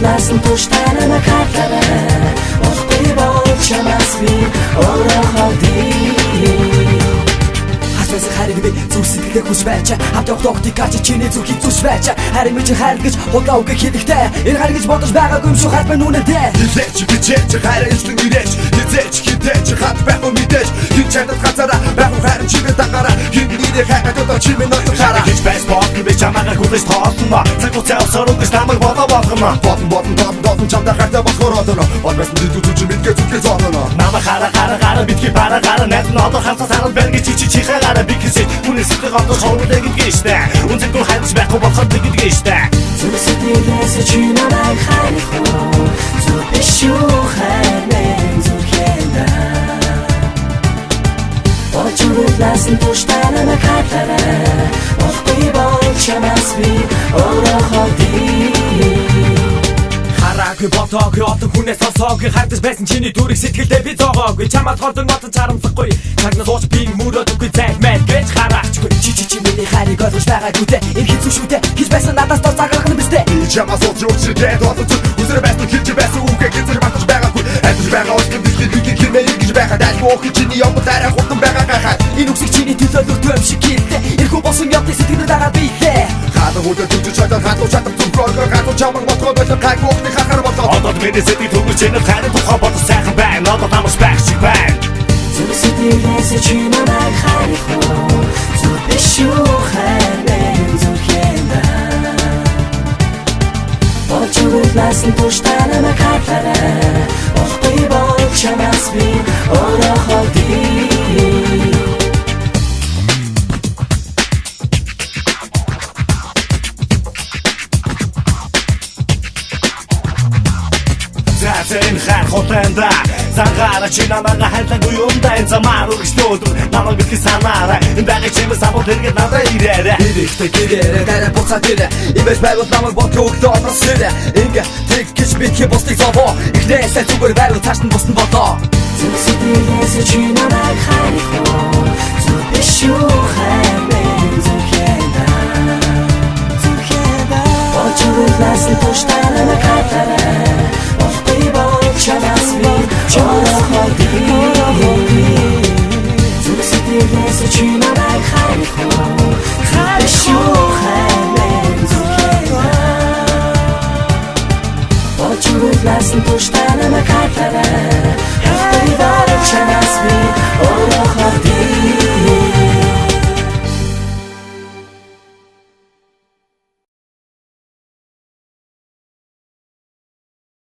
Lásán tushtára na kártára Ochtében csamaszvi Óra haldi Хасвэс харигд зүг сэтгэлээ хүч байчаа хамт явах тикач чиний зүрхийг зүш байчаа харин мэж харгаж худаа үг хэлэхтэй энэ харгаж бодож байгаагүй юм шүү хат байна үнэтэй хэлээч бичээч харинчлан ирээч хизээч хитээч хат байх уу мэдээж хин чадад гацаараа байх уу харин чигээ дагаараа хин нэрээ хайгаад одоо чимээ ноцохаараа хич байс бод би чамаагаа хүлээж тоолно цаг уцаа сорогч намайг бодоо болгоно бодон чамдаа хатаа болохоор одоно олбасан зүг мэдгээ зүгээ зооно намайг хараа битгий бараа найд нь одоо хансаа санал барьж чихээраа биксэж үнэ сэтгэл одоо шоудаг гэдгээштэй үнцэггүй хайж байхгүй болохоор гэдгээштэй зүг сэтгэлээс чи намайг хайхгүй зүг бишүү хайрын зүгэнда очвол ласан туштана на картара охтой бол чамасви ороходи Хараагүй ботоогүй отон хүнээс сонсоогүй хардаж байсан чиний дүрийг сэтгэлдээ би зоогоогүй чамаас хордон мотон чарамсахгүй цагнаас ууч би мөрөөдөггүй зайлмай гэж хараачгүй чи миний хайрыг ойлгож байгаагүй дээ энэ хэцүү шүү дээ хийж байсан надаас дор загарах нь бистэй чамаас ууч үчигээ дооцож үзэр байсан хийж байсан үгээ гизэр батж байгаагүй амьд байгаа уулын дэлхийд бигийг хэмээн гэж байгаа дайлгүй охин чиний явбал дараа хурдан байгаа гахаад энэ үсэг чиний төлөөлөл төм шиг хэлтэй эрхүү босон явдыг сэтгэлд дагаа бийлээ хаад хурдан түжиж чадах хатуу чадах зүрхөөр хатуу чамаг ботгоод байх гайгүй охины хахаар болоо одоо миний сэтгэл төгөж энэ хайрын тухай бодож сайхан байна одоо намайг байх шиг байна зүг сэтгэлээс чи намайг хайхгүй зүг бишүү хайрын зүгэнда очвол ласан туштана на картара охтой бол чамасви ороходи Зэн хар хотенда загара чи намайг хайлаггүй юм да энэ замаар өгснөд намайг битгий санаарай энэ багы чимээ сабот хэрэг надад ирээрэ хэрэгтэй гэрээ дараа буцаад ирээ имэж байгуул намайг бодгоо өглөө оносрээ ингээ тэг гэж битгий бусдыг зовоо ихнээсээ зүгээр байвал цааш нь бусна болоо зүг сэтгэлээс чи намайг хайхгүй зүг бишүү хайрын зүгэнда очвол ласан туштана на картара Чамасви ороходи зүг сэтгэлээс чи намайг хайхгүй бишүү хайрын зүгэнда очвол ласан туштана на картара охтой бол чамасви